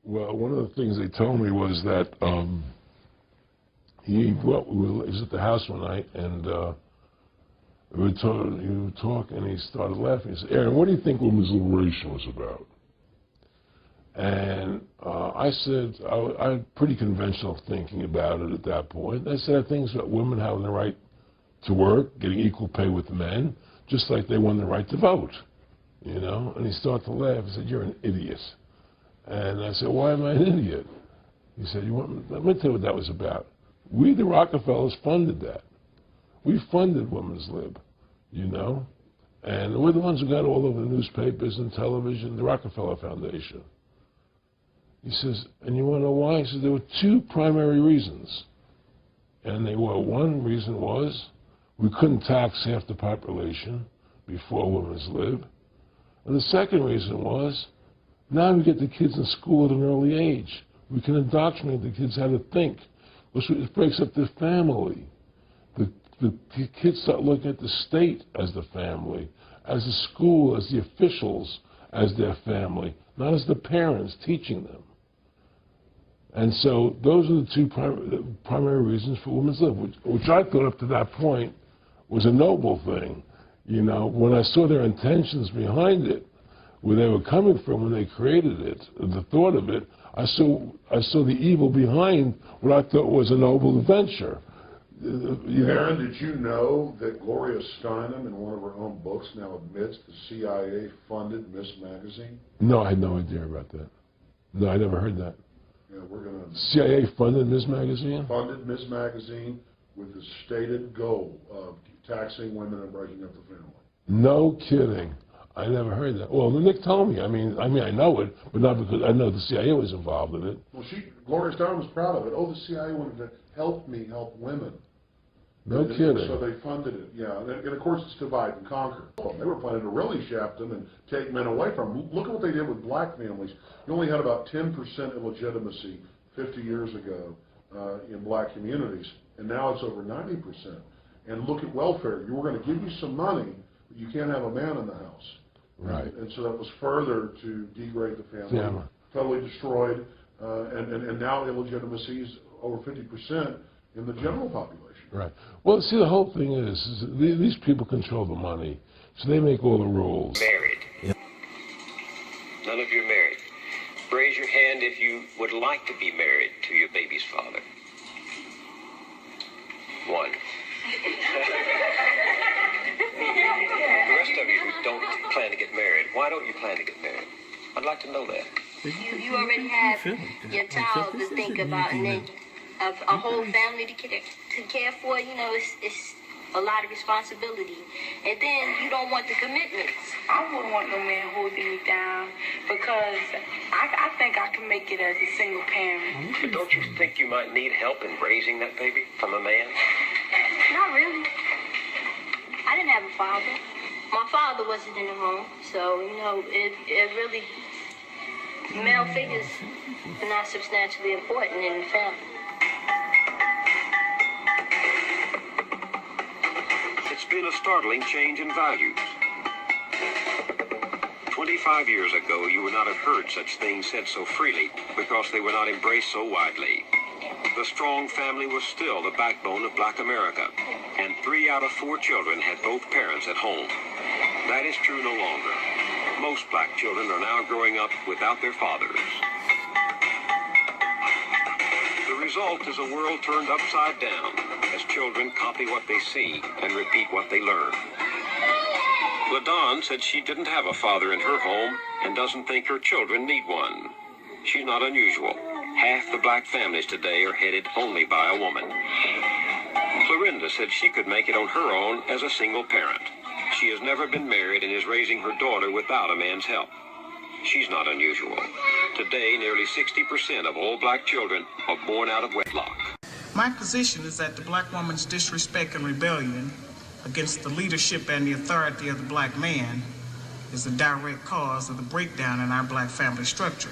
Well, one of the things they told me was that he was at the house one night, and we were talking, and he started laughing. He said, "Aaron, what do you think women's liberation was about?" And I said, I had pretty conventional thinking about it at that point. I said, I think it's about women having the right to work, getting equal pay with men, just like they won the right to vote, you know? And he started to laugh. He said, "You're an idiot." And I said, "Why am I an idiot?" He said, let me tell you what that was about. We, the Rockefellers, funded that. We funded women's lib, you know? And we're the ones who got all over the newspapers and television, the Rockefeller Foundation. He says, and you want to know why? He says, there were two primary reasons. And they were, one reason was we couldn't tax half the population before women's lib. And the second reason was, now we get the kids in school at an early age. We can indoctrinate the kids how to think. It breaks up the family. The kids start looking at the state as the family, as the school, as the officials, as their family, not as the parents teaching them. And so those are the two primary reasons for women's lib, which I thought up to that point was a noble thing. You know, when I saw their intentions behind it, where they were coming from when they created it, the thought of it, I saw the evil behind what I thought was a noble venture. Aaron, did you know that Gloria Steinem, in one of her own books, now admits the CIA funded Miss Magazine? No, I had no idea about that. No, I never heard that. Yeah, we're going to... CIA funded Miss Magazine? Funded Miss Magazine with the stated goal of taxing women and breaking up the family. No kidding. I never heard that. Well, Nick told me. I mean, I know it, but not because I know the CIA was involved in it. Well, Gloria Steinem was proud of it. Oh, the CIA wanted to help me help women. No kidding. So they funded it, yeah. And of course, it's divide and conquer. They were planning to really shaft them and take men away from them. Look at what they did with black families. You only had about 10% illegitimacy 50 years ago in black communities, and now it's over 90%. And look at welfare. You were going to give you some money, but you can't have a man in the house. Right. And so that was further to degrade the family. Yeah. Totally destroyed. And now illegitimacy is over 50% in the general population. Right. Well, see, the whole thing is these people control the money, so they make all the rules. Married. Yep. None of you are married. Raise your hand if you would like to be married to your baby's father. One. The rest of you who don't plan to get married, why don't you plan to get married? I'd like to know that. You already have your child to think about, and then a whole family to care for. You know, it's a lot of responsibility, and then you don't want the commitments. I wouldn't want no man holding me down because I think I can make it as a single parent. But don't you think you might need help in raising that baby from a man? Not really. I didn't have a father. My father wasn't in the home, so, you know, it really, male figures are not substantially important in the family. It's been a startling change in values. 25 years ago, you would not have heard such things said so freely because they were not embraced so widely. The strong family was still the backbone of black America, and 3 out of 4 children had both parents at home. That is true no longer. Most black children are now growing up without their fathers. The result is a world turned upside down as children copy what they see and repeat what they learn. LaDawn said she didn't have a father in her home and doesn't think her children need one. She's not unusual. Half the black families today are headed only by a woman. Clorinda said she could make it on her own as a single parent. She has never been married and is raising her daughter without a man's help. She's not unusual. Today, nearly 60% of all black children are born out of wedlock. My position is that the black woman's disrespect and rebellion against the leadership and the authority of the black man is the direct cause of the breakdown in our black family structure.